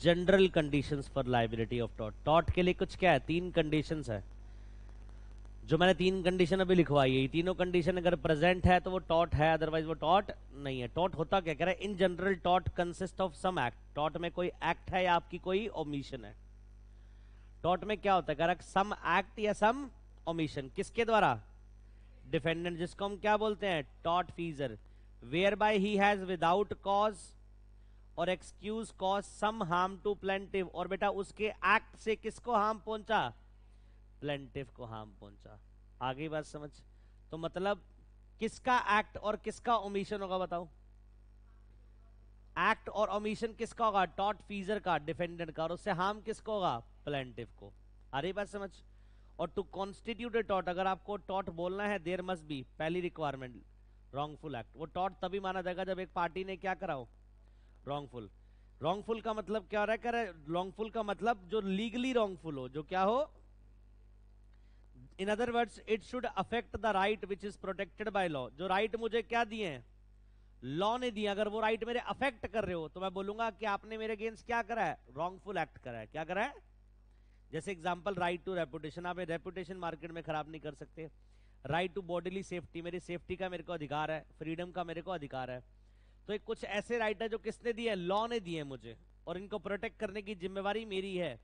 General conditions for liability of tort. Tort के लिए कुछ क्या है, 3 कंडीशंस है, जो मैंने 3 कंडीशन अभी लिखवाई है। तीनों कंडीशन अगर प्रेजेंट है तो वो टॉर्ट है, अदरवाइज वो टॉर्ट नहीं है। टॉर्ट होता क्या, कह रहा है in general tort consist of some act. Tort में कोई एक्ट है या आपकी कोई ओमिशन है। टॉर्ट में क्या होता है, कह रहा है सम एक्ट या सम ओमिशन, किसके द्वारा? डिफेंडेंट, जिसको हम क्या बोलते हैं, tort feasor. Where by he has without cause और excuse cause some harm to plaintiff. और बेटा उसके एक्ट से किसको हार्म पहुंचा? प्लेंटिव को हार्म पहुंचा। आगे बात समझ? तो मतलब किसका एक्ट और किसका ओमिशन होगा बताओ? एक्ट और ओमिशन किसका होगा? टॉर्ट फीजर का, डिफेंडेंट का। और उससे हार्म किसको होगा? प्लेंटिव को। आ रही बात समझ? और टू कॉन्स्टिट्यूट ए टॉर्ट, अगर आपको टॉर्ट बोलना है, देयर मस्ट बी, पहली रिक्वायरमेंट, रॉन्गफुल एक्ट। वो टॉर्ट तभी माना जाएगा जब एक पार्टी ने क्या करा हो, रॉन्गफुल। रॉन्गफुल का मतलब क्या हो रहा है, कह रहा है रॉन्गफुल का मतलब जो लीगली रॉन्गफुल हो, जो क्या हो, in other words it should affect the right which is protected by law. जो राइट मुझे क्या दिए हैं, लॉ ने दिया, अगर वो राइट मेरे अफेक्ट कर रहे हो तो मैं बोलूंगा कि आपने मेरे अगेंस्ट क्या करा है, रॉन्गफुल एक्ट करा है। क्या करा है? जैसे एग्जांपल, राइट टू रेपुटेशन, आप रेपुटेशन मार्केट में खराब नहीं कर सकते। राइट टू बॉडीली सेफ्टी, मेरी सेफ्टी का मेरे को अधिकार है, फ्रीडम का मेरे को अधिकार है। तो एक कुछ ऐसे राइट है जो किसने दिए, लॉ ने दिए मुझे, और इनको प्रोटेक्ट करने की जिम्मेवारी मेरी है।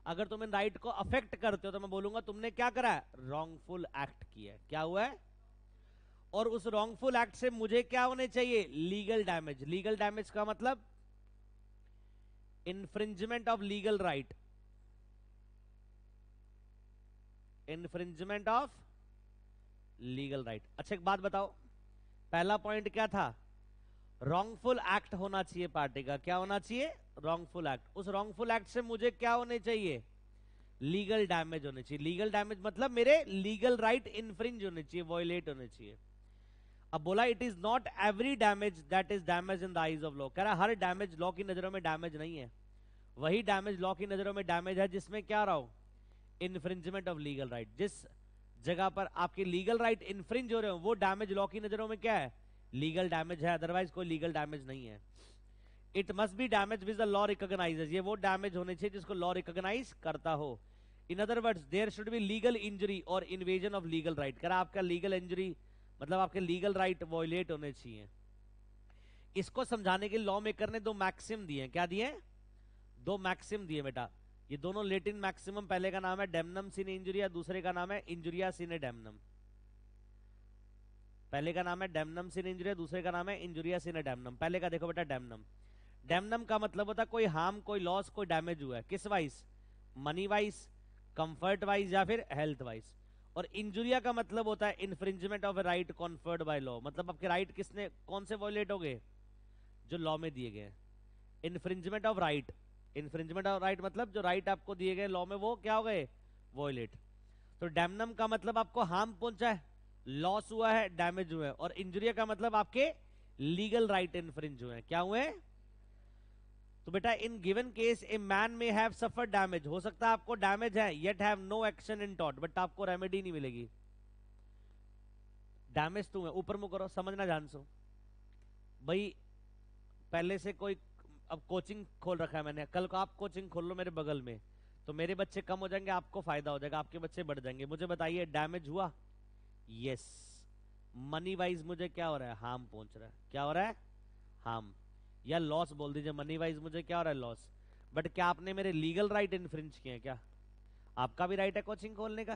अगर तुम इन राइट को अफेक्ट करते हो तो मैं बोलूंगा तुमने क्या करा है, रॉन्गफुल एक्ट किया है। क्या हुआ है? और उस रॉन्गफुल एक्ट से मुझे क्या होने चाहिए, लीगल डैमेज। लीगल डैमेज का मतलब infringement of legal right, infringement of legal right. अच्छा एक बात बताओ, पहला पॉइंट क्या था, रॉन्गफुल एक्ट होना चाहिए पार्टी का। क्या होना चाहिए? Wrongful act. उस रॉन्गफुल एक्ट से मुझे क्या होने चाहिए, लीगल डैमेज होने चाहिए। लीगल डैमेज मतलब मेरे लीगल राइट इन्फ्रिंज होने चाहिए, वॉयलेट होने चाहिए। अब बोला it is not every damage that is damage in the eyes of law. कह रहा हर डैमेज लॉ की नजरों में डैमेज नहीं है। वही डैमेज लॉ की नजरों में डैमेज है जिसमें क्या रहा हो, इन्फ्रिंजमेंट ऑफ लीगल राइट। जिस जगह पर आपके लीगल राइट इन्फ्रिंज हो रहे हो वो डैमेज लॉ की नजरों में क्या है, लीगल डैमेज है, अदरवाइज कोई लीगल डैमेज नहीं है। It must be damage which the law recognises, ये वो डैमेज होने चाहिए जिसको लॉ रिकॉग्नाइज करता हो। In other words there should be legal injury और इन्वेजन ऑफ लीगल राइट। कह रहा आपका लीगल इंजरी मतलब आपके लीगल राइट वॉयलेट होने चाहिए। इसको समझाने के लॉ मेकर ने 2 मैक्सिम दिए। क्या दिए? 2 मैक्सिम दिए बेटा। ये दोनों लेटिन मैक्सिमम, पहले का नाम है डेमनम सिने इंजुरिया, दूसरे का नाम है इंजुरिया सिने डेमनम। पहले का नाम है डेमनम सिने इंजुरिया, दूसरे का नाम है इंजुरिया सिने डेमनम। पहले का देखो बेटा, डेमनम। डेमनम का मतलब होता है कोई हार्म, कोई लॉस, कोई डैमेज हुआ है। किस wise? Money wise, comfort wise या फिर हेल्थ वाइज। और इंजुरिया का मतलब होता है infringement of a right conferred by law, मतलब आपके राइट किसने, कौन से वॉयलेट हो गए, जो लॉ में दिए गए। Infringement of right, infringement of right मतलब जो राइट आपको दिए गए लॉ में वो क्या हो गए, वॉयलेट। तो डैमनम का मतलब आपको हार्म पहुंचा है, लॉस हुआ है, डैमेज हुआ है। और इंजुरिया का मतलब आपके लीगल राइट इन्फ्रिंज हुए हैं। क्या हुए? तो बेटा in given case a man may have suffer damage, हो सकता है आपको डैमेज है, yet have no action in tort, but आपको रेमेडी नहीं मिलेगी। डैमेज तुम है, ऊपर मुंह करो, समझना जान सो भाई। पहले से कोई, अब कोचिंग खोल रखा है मैंने, कल को आप कोचिंग खोल लो मेरे बगल में, तो मेरे बच्चे कम हो जाएंगे, आपको फायदा हो जाएगा, आपके बच्चे बढ़ जाएंगे। मुझे बताइए डैमेज हुआ? यस। मनी वाइज मुझे क्या हो रहा है, हार्म पहुंच रहा है। क्या हो रहा है? हार्म, या लॉस बोल दीजिए। मनी वाइज मुझे क्या हो रहा है, लॉस। बट क्या आपने मेरे लीगल राइट इन्फ्रिंज किए? क्या आपका भी राइट है कोचिंग खोलने का?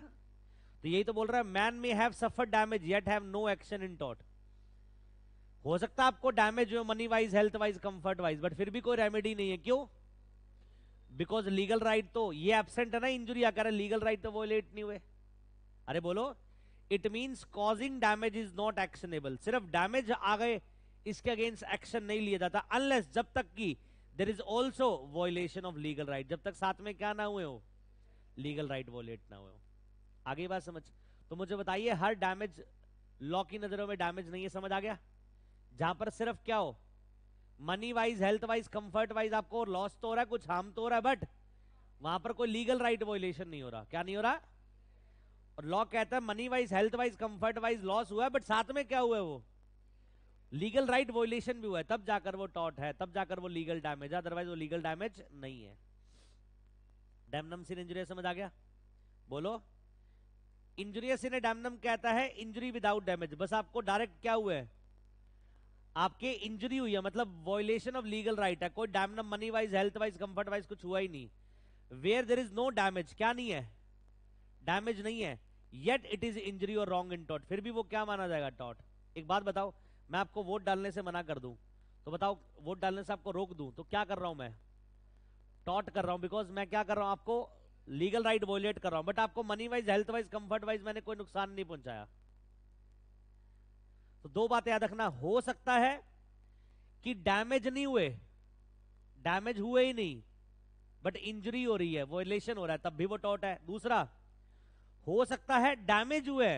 तो यही तो बोल रहा है, man may have suffered damage yet have no action in tort. हो सकता है आपको डैमेज हो money wise, health wise, comfort wise, but फिर भी कोई रेमेडी नहीं है। क्यों? बिकॉज लीगल राइट तो ये एब्सेंट है ना, इंजुरी आकर है, लीगल राइट तो वोलेट नहीं हुए। अरे बोलो, it means causing damage is not actionable, सिर्फ डैमेज आ गए इसके अगेंस्ट एक्शन नहीं लिया जाता, अनलेस जब तक कि there is also violation of legal right, जब तक साथ में क्या ना हुए हो, लीगल राइट वॉयलेट ना हुए हो। आगे बात समझ। तो मुझे बताइए, हर डैमेज लॉ की नजरों में डैमेज नहीं है, समझ आ गया? जहां पर सिर्फ क्या हो, money wise, health wise, comfort wise आपको लॉस तो हो रहा है, कुछ हार्म तो हो रहा है, बट वहां पर कोई लीगल राइट वॉयलेशन नहीं हो रहा। क्या नहीं हो रहा? और लॉ कहता है money wise, health wise, comfort wise loss हुआ है, बट साथ में क्या हुआ है, वो लीगल राइट वॉयलेशन भी हुआ है, तब जाकर वो टॉट है, तब जाकर वो लीगल डैमेज है, अदरवाइज वो लीगल डैमेज नहीं है। डैमनम इन इंजुरियस समझ आ गया? बोलो। इंजुरियस इन डैमनम कहता है इंजरी विदाउट डैमेज, बस आपको डायरेक्ट क्या हुआ है, आपके इंजरी हुई है, मतलब वॉयलेशन ऑफ लीगल राइट है, कोई damnum money wise, health wise, comfort wise कुछ हुआ ही नहीं। Where there is no damage, क्या नहीं है, डैमेज नहीं है, येट इट इज इंजरी और रॉन्ग इन टॉट, फिर भी वो क्या माना जाएगा, टॉट। एक बात बताओ, मैं आपको वोट डालने से मना कर दूं, तो बताओ, वोट डालने से आपको रोक दूं, तो क्या कर रहा हूं मैं, टॉट कर रहा हूं, बिकॉज मैं क्या कर रहा हूं, आपको लीगल राइट वॉयलेट कर रहा हूं, बट आपको money wise, health wise, comfort wise मैंने कोई नुकसान नहीं पहुंचाया। तो दो बातें याद रखना, हो सकता है कि डैमेज नहीं हुए, डैमेज हुए ही नहीं, बट इंजरी हो रही है, वॉयलेशन हो रहा है, तब भी वो टॉट है। दूसरा, हो सकता है डैमेज हुए,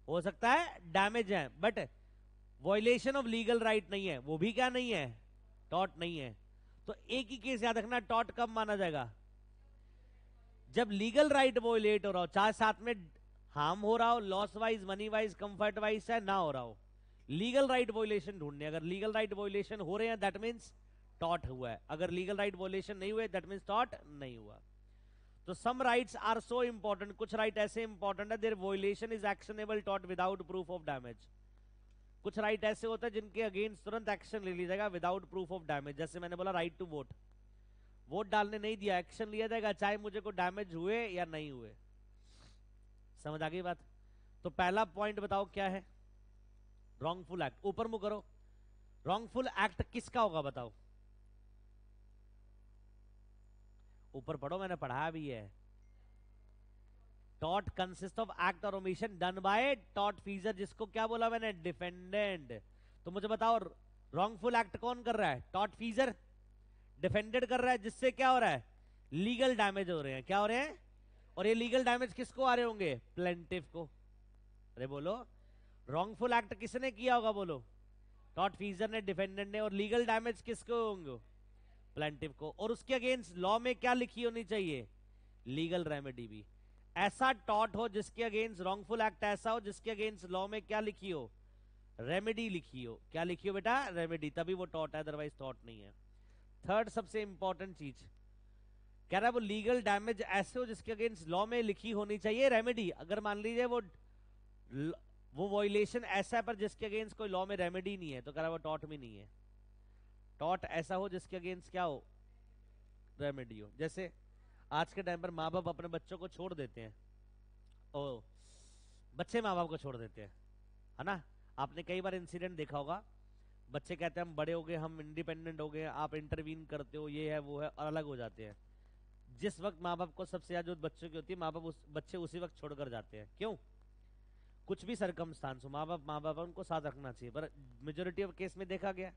हो सकता है डैमेज है, but violation of legal right नहीं है, वो भी क्या नहीं है, टॉट नहीं है। तो एक ही केस याद रखना, टॉट कब माना जाएगा, जब लीगल राइट वॉयलेट हो रहा हो, चाहे साथ में हार्म हो रहा हो, loss wise, money wise, comfort wise, चाहे ना हो रहा हो, लीगल राइट वॉयलेशन ढूंढने, अगर लीगल राइट वॉयलेशन हो रहे हैं दैट मींस टॉट हुआ है, अगर लीगल राइट वॉयलेशन नहीं हुए दैट मींस टॉट नहीं हुआ। तो some rights are so important, कुछ राइट ऐसे इंपॉर्टेंट है, देयर वॉयलेशन इज एक्शनेबल टॉट विदाउट प्रूफ ऑफ डैमेज। कुछ राइट ऐसे होते हैं जिनके अगेंस्ट तुरंत एक्शन ले लिया जाएगा विदाउट प्रूफ ऑफ डैमेज, जैसे मैंने बोला राइट टू वोट, वोट डालने नहीं दिया, एक्शन लिया जाएगा चाहे मुझे को डैमेज हुए या नहीं हुए। समझ आ गई बात? तो पहला पॉइंट बताओ क्या है, रॉन्गफुल एक्ट। ऊपर मुंह करो, रॉन्गफुल एक्ट किसका होगा बताओ, ऊपर पढ़ो, मैंने पढ़ा भी है। टॉट कंसिस्ट ऑफ एक्ट और ओमिशन डन बाय टॉट फीजर, जिसको क्या बोला मैंने, डिफेंडेंट। तो मुझे बताओ, रॉन्गफुल एक्ट कौन कर रहा है, टॉट फीजर, डिफेंडेड कर रहा है, जिससे क्या हो रहा है, लीगल डैमेज हो रहे हैं, क्या हो रहे हैं, और ये लीगल डैमेज किसको आ रहे होंगे, प्लेंटिफ को। अरे बोलो, रॉन्गफुल एक्ट किसने किया होगा, बोलो, टॉट फीजर ने, डिफेंडेंट ने, और लीगल डैमेज किसको होंगे, प्लेंटिफ को। और उसके अगेंस्ट लॉ में क्या लिखी होनी चाहिए, लीगल रेमेडी भी। ऐसा टॉट हो जिसके अगेंस्ट रॉन्गफुल एक्ट, ऐसा हो जिसके अगेंस्ट लॉ में क्या लिखी हो, रेमेडी लिखी हो। क्या लिखी हो बेटा, रेमेडी, तभी वो टॉट है, अदरवाइज टॉट नहीं है। थर्ड सबसे इंपॉर्टेंट चीज कह रहा है, वो लीगल डैमेज ऐसे हो जिसके अगेंस्ट लॉ में लिखी होनी चाहिए रेमेडी। अगर मान लीजिए वो वॉयलेशन ऐसा है पर जिसके अगेंस्ट कोई लॉ में रेमेडी नहीं है, तो कह रहा है वो टॉट भी नहीं है। टॉट ऐसा हो जिसके अगेंस्ट क्या हो, रेमेडी हो। जैसे आज के टाइम पर माँ बाप अपने बच्चों को छोड़ देते हैं, ओ बच्चे माँ बाप को छोड़ देते हैं, है ना। आपने कई बार इंसिडेंट देखा होगा, बच्चे कहते हैं हम बड़े हो गए, हम इंडिपेंडेंट हो गए, आप इंटरवीन करते हो, ये है वो है, और अलग हो जाते हैं। जिस वक्त माँ बाप को सबसे ज्यादा जो बच्चों की होती है, माँ बाप बच्चे उसी वक्त छोड़कर जाते हैं। क्यों? कुछ भी सरकमस्टांस हो, माँ बाप उनको साथ रखना चाहिए, पर मेजोरिटी ऑफ केस में देखा गया।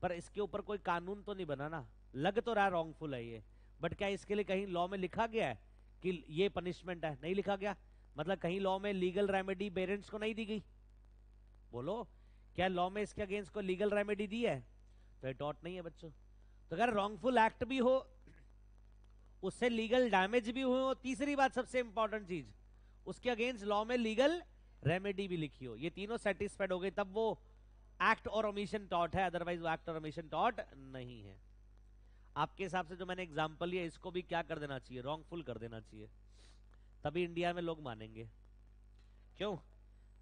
पर इसके ऊपर कोई कानून तो नहीं बना ना, लग तो रहा रॉन्गफुल है ये, बट क्या इसके लिए कहीं लॉ में लिखा गया है कि ये पनिशमेंट है? नहीं लिखा गया। मतलब कहीं लॉ में लीगल रेमेडी पेरेंट्स को नहीं दी गई। बोलो, क्या लॉ में इसके अगेंस्ट को लीगल रेमेडी दी है? तो ये टॉट नहीं है बच्चों। तो अगर रॉन्गफुल एक्ट भी हो, उससे लीगल डैमेज भी हो, तीसरी बात सबसे इंपॉर्टेंट चीज, उसके अगेंस्ट लॉ में लीगल रेमेडी भी लिखी हो, ये तीनों सेटिस्फाइड हो गए, तब वो एक्ट और ओमिशन टॉट है, अदरवाइज वो एक्ट और ओमिशन टॉट नहीं है। आपके हिसाब से जो मैंने एग्जांपल लिया, इसको भी क्या कर देना चाहिए, रॉन्गफुल कर देना चाहिए, तभी इंडिया में लोग मानेंगे। क्यों?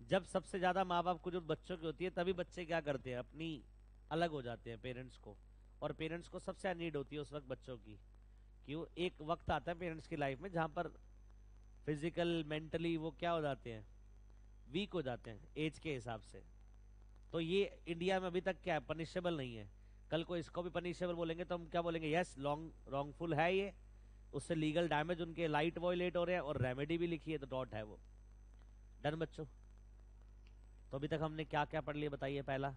जब सबसे ज्यादा माँ बाप को जो बच्चों की होती है, तभी बच्चे क्या करते हैं, अपनी अलग हो जाते हैं पेरेंट्स को, और पेरेंट्स को सबसे नीड होती है उस वक्त बच्चों की। क्यों? एक वक्त आता है पेरेंट्स की लाइफ में जहां पर फिजिकल मेंटली वो क्या हो जाते हैं, वीक हो जाते हैं एज के हिसाब से। तो ये इंडिया में अभी तक क्या है, पनिशेबल नहीं है। कल को इसको भी पनिशेबल बोलेंगे तो हम क्या बोलेंगे, यस रॉन्गफुल है ये, उससे लीगल डैमेज उनके लाइट वॉयलेट हो रहे हैं और रेमेडी भी लिखी है, तो डॉट है वो। डन बच्चों। तो अभी तक हमने क्या क्या पढ़ लिया बताइए। पहला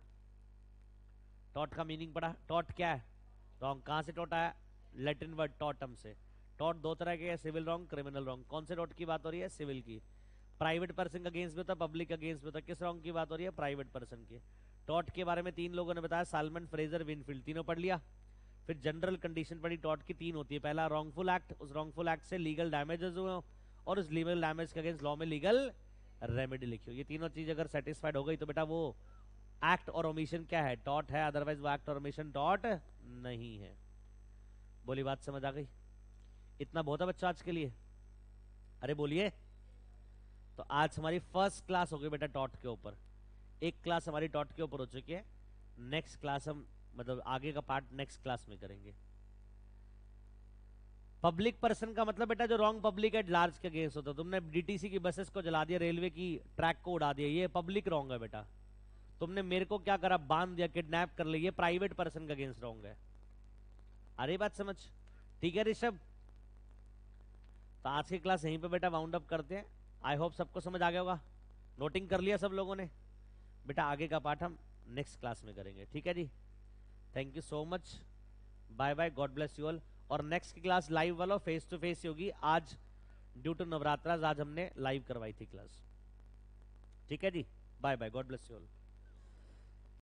टॉट का मीनिंग पढ़ा। टॉट क्या है? रॉन्ग। कहां से टॉट आया? लैटिन वर्ड टॉटम से। टॉट दो तरह के हैं, सिविल रॉन्ग, क्रिमिनल रॉन्ग। कौन से टॉट की बात हो रही है? सिविल की। प्राइवेट पर्सन अगेंस्ट भी होता है, पब्लिक अगेंस्ट भी होता है। किस रॉन्ग की बात हो रही है? प्राइवेट पर्सन की। टॉट के बारे में 3 लोगों ने बताया, सालमन, फ्रेजर, विनफील्ड, तीनों पढ़ लिया। फिर जनरल कंडीशन पढ़ी। टॉट की 3 होती है। पहला रॉन्गफुल एक्ट, उस रॉन्गफुल एक्ट से लीगल डैमेजेस हुए और उस लीगल डैमेज के अगेंस्ट लॉ में लीगल रेमेडी लिखी हो। ये तीनों चीज अगर सेटिस्फाइड हो गई तो बेटा वो एक्ट और ओमिशन क्या है? टॉट है। अदरवाइज वो एक्ट और ओमिशन टॉट नहीं है। बोली बात समझ आ गई? इतना बहुत है बच्चों आज के लिए। अरे बोलिए। तो आज हमारी फर्स्ट क्लास हो गई बेटा टॉट के ऊपर। एक क्लास हमारी टॉट के ऊपर हो चुकी है। नेक्स्ट क्लास हम मतलब आगे का पार्ट नेक्स्ट क्लास में करेंगे। पब्लिक पर्सन का मतलब बेटा जो रॉन्ग पब्लिक एट लार्ज के अगेंस्ट होता है। तुमने डीटीसी की बसेस को जला दिया, रेलवे की ट्रैक को उड़ा दिया, ये पब्लिक रॉन्ग है बेटा। तुमने मेरे को क्या करा? बांध दिया, किडनैप कर लिया, प्राइवेट पर्सन का अगेंस्ट रॉन्ग है। अरे बात समझ? ठीक है ऋषभ। तो आज की क्लास यहीं पे बेटा वाउंड अप करते हैं। आई होप सबको समझ आ गया होगा। नोटिंग कर लिया सब लोगों ने? बेटा आगे का पार्ट हम नेक्स्ट क्लास में करेंगे। ठीक है जी। Thank you so much. Bye bye, God bless you all. और नेक्स्ट की क्लास लाइव वाला फेस टू फेस होगी आज। ड्यू टू नवरात्रा आज हमने लाइव करवाई थी क्लास। ठीक है जी। Bye bye, God bless you all.